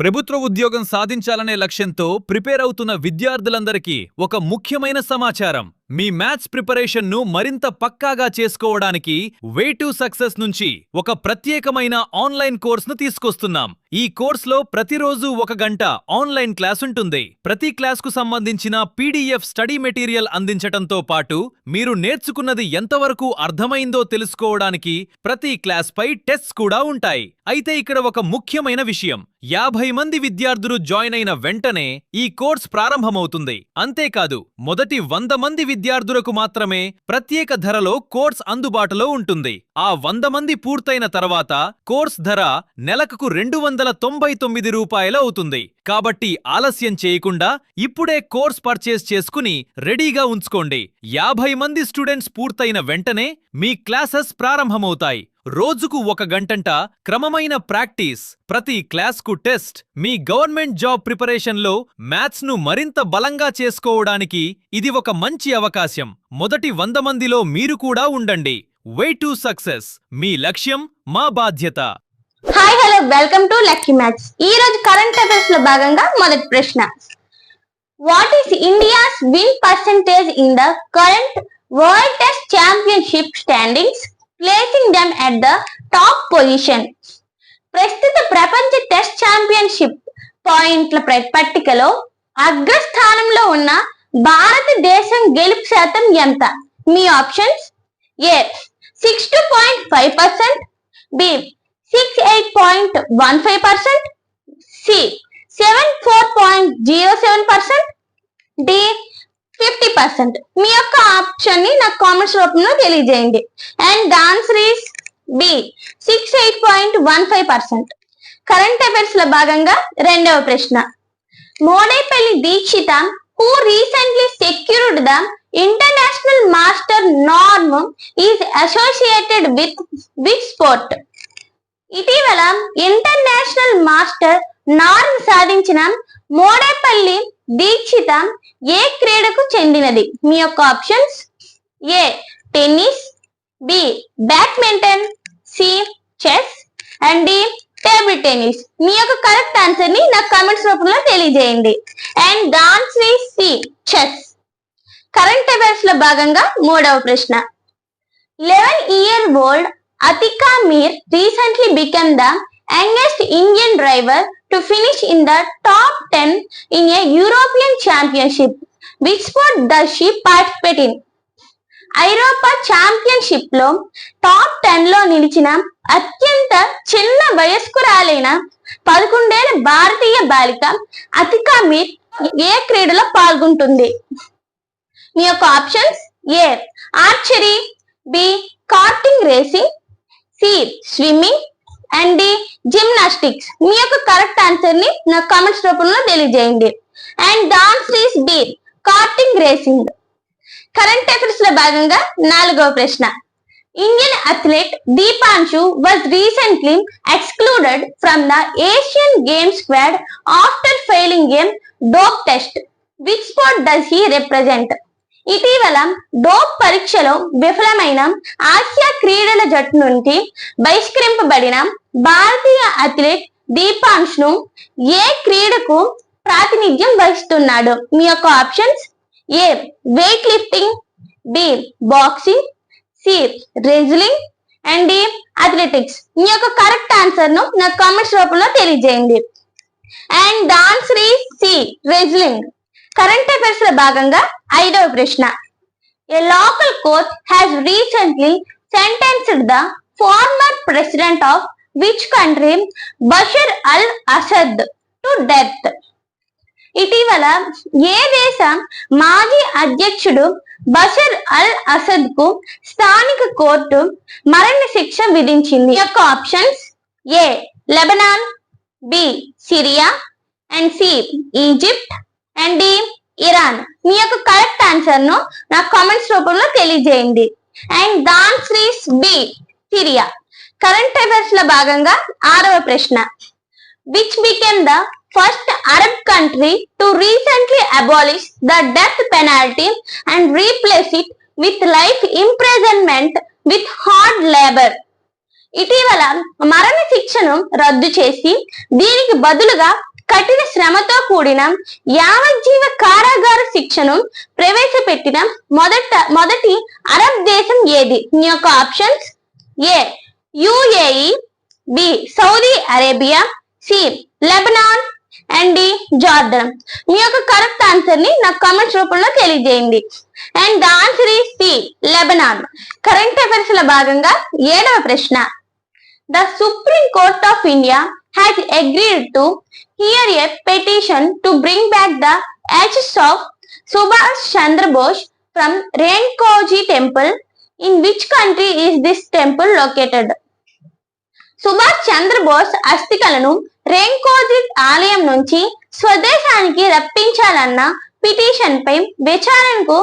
ప్రభుత్వ ఉద్యోగం సాధించాలనే లక్ష్యంతో ప్రిపేర్ అవుతున్న విద్యార్థులందరికీ ఒక ముఖ్యమైన సమాచారం. మీ మ్యాథ్స్ ప్రిపరేషన్ను మరింత పక్కాగా చేసుకోవడానికి వే టు సక్సెస్ నుంచి ఒక ప్రత్యేకమైన ఆన్లైన్ కోర్సును తీసుకొస్తున్నాం. ఈ కోర్సులో ప్రతిరోజు 1 గంట ఆన్లైన్ క్లాస్ ఉంటుంది. ప్రతి క్లాస్కు సంబంధించిన పీడీఎఫ్ స్టడీ మెటీరియల్ అందించటంతో పాటు మీరు నేర్చుకున్నది ఎంతవరకు అర్థమైందో తెలుసుకోవడానికి ప్రతి క్లాస్ పై టెస్ట్స్ కూడా ఉంటాయి. అయితే ఇక్కడ ఒక ముఖ్యమైన విషయం, 50 మంది విద్యార్థులు జాయిన్ అయిన వెంటనే ఈ కోర్స్ ప్రారంభమవుతుంది. అంతేకాదు, మొదటి 100 మంది విద్యార్థులకు మాత్రమే ప్రత్యేక ధరలో కోర్స్ అందుబాటులో ఉంటుంది. ఆ 100 మంది పూర్తయిన తర్వాత కోర్స్ ధర నెలకు $299 అవుతుంది. కాబట్టి ఆలస్యం చేయకుండా ఇప్పుడే కోర్స్ పర్చేస్ చేసుకుని రెడీగా ఉంచుకోండి. 50 మంది స్టూడెంట్స్ పూర్తయిన వెంటనే మీ క్లాసెస్ ప్రారంభమవుతాయి. రోజుకు 1 గంటంట క్రమమైన ప్రాక్టీస్, ప్రతి క్లాస్కు టెస్ట్. మీ గవర్నమెంట్ జాబ్ ప్రిపరేషన్లో మ్యాథ్స్ ను మరింత బలంగా చేసుకోవడానికి ఇది ఒక మంచి అవకాశం. మొదటి 100 మందిలో మీరు కూడా ఉండండి. వే టు సక్సెస్, మీ లక్ష్యం మా బాధ్యత. Hi hello, welcome to lucky maths. ఈ రోజు కరెంట్ అఫైర్స్ లో భాగంగా మొదటి ప్రశ్న, what is India's win percentage in the current world test championship standings, placing them at the top position? ప్రస్తుత ప్రపంచ టెస్ట్ ఛాంపియన్షిప్ పాయింట్ల పట్టికలో అగ్రస్థానంలో ఉన్న భారతదేశం గెలుపు శాతం ఎంత? మీ options: A 62.5%, B 68.15%, C 74.07%, D 50%. మీ యొక్క ఆప్షన్ ని నాకు కామెంట్స్ రూపంలో తెలియజేయండి. And the answer is B 68.15%. Current affairs లో భాగంగా రెండవ ప్రశ్న, Modepalli Deekshitha who recently secured the international master norm is associated with which sport? ఇటీవల ఇంటర్నేషనల్ మాస్టర్ నార్మ్ సాధించిన మోడేపల్లి దీక్షిత ఏ క్రీడకు చెందినది? మీ యొక్క options: A tennis, B badminton, C chess, and D table tennis. మీ యొక్క కరెక్ట్ ఆన్సర్ ని నాకు కామెంట్స్ రూపంలో తెలియజేయండి. And the answer is C chess. Current affairs లో భాగంగా మూడవ ప్రశ్న, 11-year-old Atika Mir recently became the youngest Indian driver to finish in the top 10 in a European Championship. Which sport does she participate in? ఐరోపా championship లో top 10 లో నిలిచిన అత్యంత చిన్న వయస్కురాలైన 11 ఏళ్ల భారతీయ బాలిక అతికా మీర్ ఏ క్రీడలో పాల్గొంటుంది? మీ యొక్క options: A archery, B karting racing, C swimming, and D gymnastics. మీ యొక్క కరెక్ట్ ఆన్సర్ ని నాకు కామెంట్స్ రూపంలో తెలియజేయండి. And the answer is B karting racing. Current affairs లో భాగంగా నాలుగవ ప్రశ్న, Indian athlete Deepanshu was recently excluded from the Asian Games squad after failing a dope test. Which sport does he represent? ఇటీవల డోప్ పరీక్షలో విఫలమైన ఆసియా క్రీడల జట్టు నుండి బహిష్కరింపబడిన భారతీయ అథ్లెట్ దీపాన్షు ఏ క్రీడకు ప్రాతినిధ్యం వహిస్తున్నాడు? మీ యొక్క options: A weightlifting, B boxing, C wrestling, and D athletics. మీ యొక్క కరెక్ట్ ఆన్సర్ ను నాకు కామెంట్స్ రూపంలో తెలియజేయండి. And the answer is C wrestling. Current affairs లో భాగంగా ఐదవ ప్రశ్న, a local court has recently sentenced the former president of which country Bashar al Assad to death? ఇటీవల ఏ దేశ మాజీ అధ్యక్షుడు బషర్ అల్ అసద్ కు స్థానిక కోర్టు మరణ శిక్ష విధించింది? యొక్క options: A Lebanon, B Syria, and C Egypt, and D Iran. మీ యొక్క కరెక్ట్ ఆన్సర్ ను నాకు కామెంట్స్ రూపంలో తెలియజేయండి. And the answer is B Syria. Current affairs లో భాగంగా ఆరవ ప్రశ్న, which became the first Arab country to recently abolish the death penalty and replace it with life imprisonment with hard labor? ఇటీవల మరణ శిక్షను రద్దు చేసి దీనికి బదులుగా కఠిన శ్రమతో కూడిన యావజ్జీవ కారాగార శిక్షను ప్రవేశపెట్టిన మొదటి అరబ్ దేశం ఏది? మీ యొక్క options: A UAE, B Saudi Arabia, C Lebanon and D Jordan. మీ యొక్క కరెక్ట్ ఆన్సర్ ని నాకు కామెంట్స్ రూపంలో తెలియజేయండి. And the answer is C Lebanon. Current affairs లో భాగంగా 7వ ప్రశ్న. The Supreme Court of India has agreed to hear a petition to bring back the ashes of Subhash Chandra Bose from Renkoji Temple. In which country is this temple located? Subhash Chandrabose అస్థికలను రేంకోజీ ఆలయం నుంచి స్వదేశానికి రప్పించాలన్న petition పై విచారణకు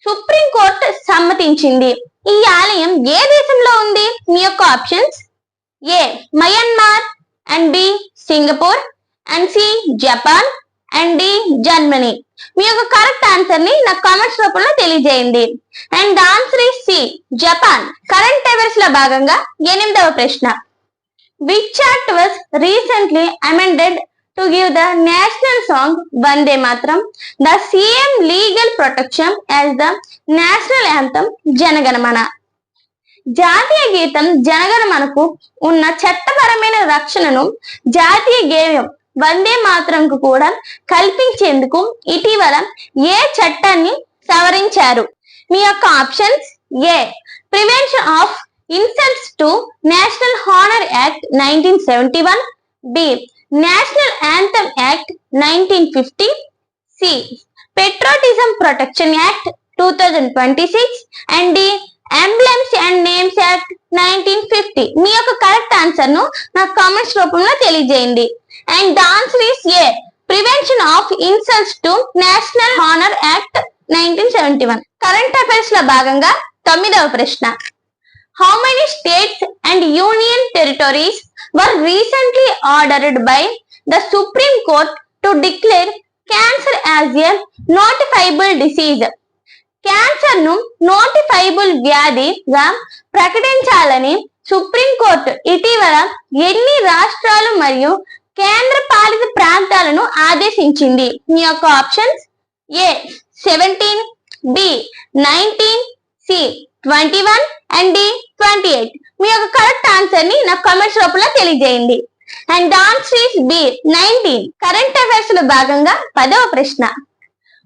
supreme court సమ్మతించింది. ఈ ఆలయం ఏ దేశంలో ఉంది? మీ యొక్క options: A Myanmar, and B Singapore, and C Japan, and D Germany. మీ యొక్క కరెక్ట్ ఆన్సర్ ని నాకు కామెంట్స్ రూపంలో తెలియజేయండి. And the answer is C Japan. Current affairs లో భాగంగా 8వ ప్రశ్న. Which act was recently amended to give the national song Vande Mataram the same legal protection as the national anthem Janaganamana? జాతీయ గీతం జనగణమనకు ఉన్న చట్టపరమైన రక్షణను జాతీయ గేయం వందే మాతరంకు కూడా కల్పించేందుకు ఇటీవల ఏ చట్టాన్ని సవరించారు? మీ యొక్క options: A Prevention of Insults to National Honour Act 1971, B National Anthem Act 1950, C Patriotism Protection Act 2026 and D Emblems and Names Act 1950. మీ యొక్క కరెక్ట్ ఆన్సర్ ను నాకు కామెంట్స్ రూపంలో తెలియజేయండి. And the answer is A Prevention of Insults to National Honour Act 1971. Current affairs లో భాగంగా 9వ ప్రశ్న. How many states and union territories were recently ordered by the Supreme Court to declare cancer as a notifiable disease? Cancer ను notifiable వ్యాధిగా ప్రకటించాలని supreme court ఇటీవల ఎన్ని రాష్ట్రాలు మరియు కేంద్ర పాలిత ప్రాంతాలను ఆదేశించింది? మీ యొక్క options: A 17, B 19, C 21 and D 28. మీ యొక్క కరెక్ట్ ఆన్సర్ ని నాకు కామెంట్స్ రూపంలో తెలియజేయండి. And the answer is B 19. Current affairs లో భాగంగా 10వ ప్రశ్న.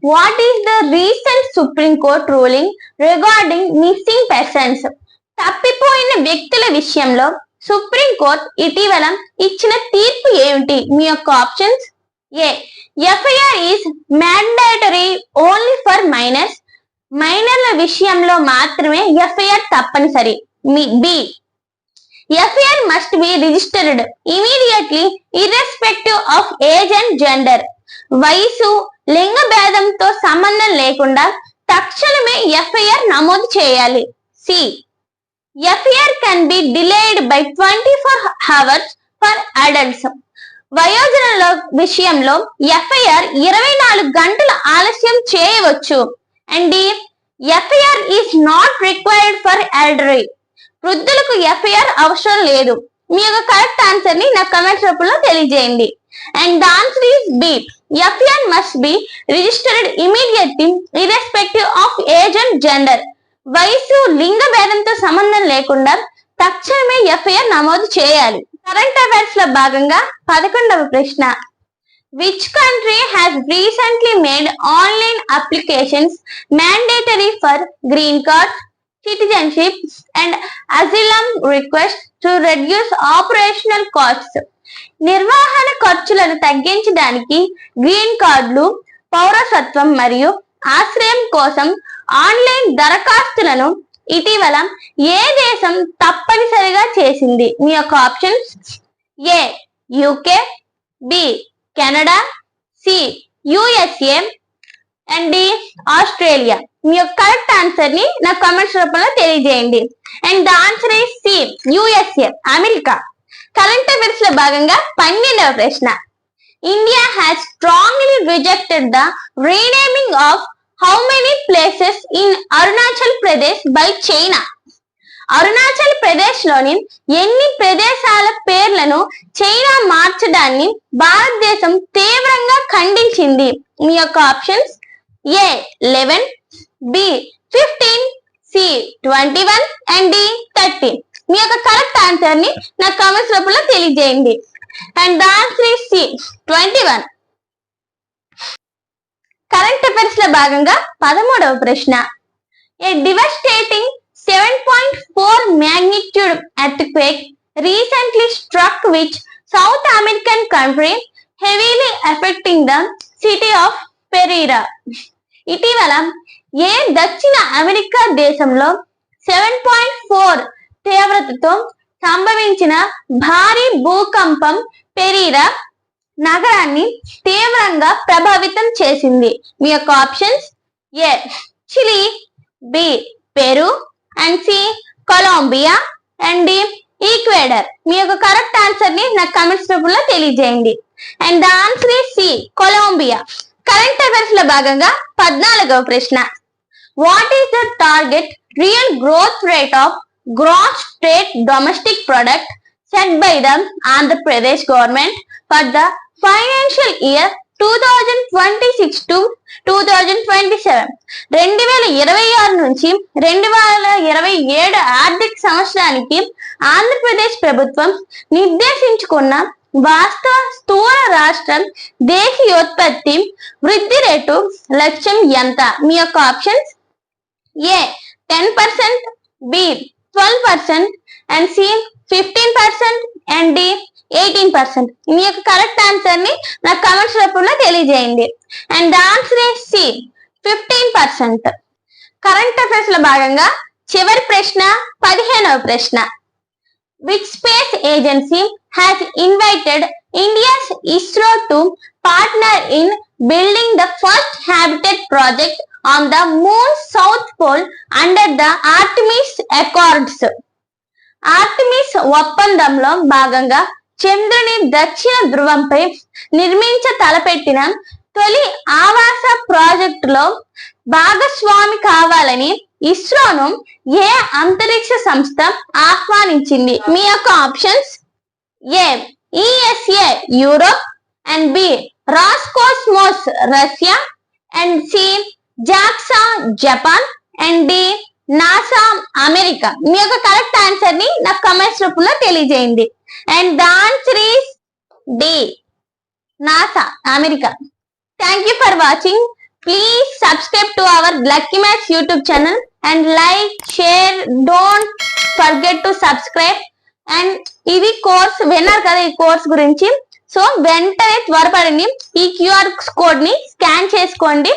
What is the recent supreme court ruling regarding missing persons? తప్పిపోయిన వ్యక్తుల విషయంలో సుప్రీం కోర్ట్ ఇటీవల ఇచ్చిన తీర్పు ఏమిటి? మీ యొక్క options: A FIR is mandatory only for minors. మైనర్ల విషయంలో మాత్రమే ఎఫ్ఐఆర్ తప్పనిసరి. B FIR must be registered immediately irrespective of age and gender. వయసు, లింగ భేదంతో సంబంధం లేకుండా తక్షణమే ఎఫ్ఐఆర్ నమోదు చేయాలి. C FIR can be delayed by 24 hours for adults. వయోజనుల విషయంలో ఎఫ్ఐఆర్ 24 గంటల ఆలస్యం చేయవచ్చు. And FIR is not required for elderly. వృద్ధులకు ఎఫ్ఐఆర్ అవసరం లేదు. మీ యొక్క కరెక్ట్ ఆన్సర్ ని నాకు కామెంట్స్ రూపంలో తెలియజేయండి. And the answer is B FIR must be registered immediately irrespective of age and gender. వయసు, లింగ భేదంతో సంబంధం లేకుండా తక్షణమే ఎఫ్ఐఆర్ నమోదు చేయాలి. కరెంట్ అఫైర్స్ లో భాగంగా 11వ ప్రశ్న. Which country has recently made online applications mandatory for green cards, citizenship and asylum requests to reduce operational costs? నిర్వహణ ఖర్చులను తగ్గించడానికి గ్రీన్ కార్డులు, పౌరసత్వం మరియు ఆశ్రయం కోసం ఆన్లైన్ దరఖాస్తులను ఇటీవల ఏ దేశం తప్పనిసరిగా చేసింది? మీ యొక్క options: A UK, B Canada, C USA and D Australia. మీ యొక్క కరెక్ట్ ఆన్సర్ ని నాకు కామెంట్స్ రూపంలో తెలియజేయండి. And the answer is C USA, America. Current affairs లో భాగంగా 12వ ప్రశ్న. India has strongly rejected the renaming of how many places in Arunachal Pradesh by China? Arunachal Pradesh లోని ఎన్ని ప్రదేశాల పేర్లను చైనా మార్చడాన్ని భారతదేశం తీవ్రంగా ఖండించింది? మీ యొక్క options A 11, B 15, C 21 and D 30. మీ యొక్క కరెక్ట్ ఆన్సర్ ని నా కామెంట్స్ రూపంలో తెలియజేయండి. And the answer is C 21. Current affairs లో భాగంగా 13వ ప్రశ్న. A devastating 7.4 magnitude earthquake recently struck which South American country, heavily affecting the city of Pereira. ఇటీవల ఏ దక్షిణ అమెరికా దేశంలో 7.4 తీవ్రతతో సంభవించిన భారీ భూకంపం పెరీరా నగరాన్ని తీవ్రంగా ప్రభావితం చేసింది? మీ యొక్క options A Chile, B Peru and C Colombia and D Ecuador. మీ యొక్క కరెక్ట్ ఆన్సర్ ని నాకు కామెంట్స్ రూపంలో తెలియజేయండి. And the answer is C Colombia. Current affairs లో భాగంగా 14వ ప్రశ్న. What is the target real growth rate of gross state domestic product set by the Andhra Pradesh government for the financial year 2026 to 2027? 2026 నుంచి 2027 ఆర్థిక సంవత్సరానికి ఆంధ్రప్రదేశ్ ప్రభుత్వం నిర్దేశించుకున్న వాస్తవ స్థూల రాష్ట్ర దేశీయోత్పత్తి వృద్ధి రేటు లక్ష్యం ఎంత? మీ యొక్క options A 10%, B 12% and C 15% and D 18%. మీ యొక్క కరెక్ట్ ఆన్సర్ ని నాకు కామెంట్స్ రూపంలో తెలియజేయండి. And the answer is C 15%. Current affairs లో భాగంగా చివరి ప్రశ్న 15వ ప్రశ్న. Which space agency has invited India's ISRO to partner in building the first habitat project on the moon's south pole under the Artemis Accords? Artemis ఒప్పందంలో భాగంగా చంద్రుని దక్షిణ ధ్రువంపై నిర్మించ తలపెట్టిన తొలి ఆవాస ప్రాజెక్టులో భాగస్వామి కావాలని ఇస్రోను ఏ అంతరిక్ష సంస్థ ఆహ్వానించింది? మీ యొక్క options A ESA Europe and B Roscosmos Russia and C JAXA Japan and D NASA America. మీ యొక్క కరెక్ట్ ఆన్సర్ ని నాకు కామెంట్స్ రూపంలో తెలియజేయండి. And the answer is D NASA America. Thank you for watching. Please subscribe to our Lucky Maths YouTube channel and like, share. Don't forget to subscribe. And ఇది course విన్నారు కదా, ఈ course గురించి. So వెంటనే త్వరపడండి, ఈ QR కోడ్ ని scan చేసుకోండి.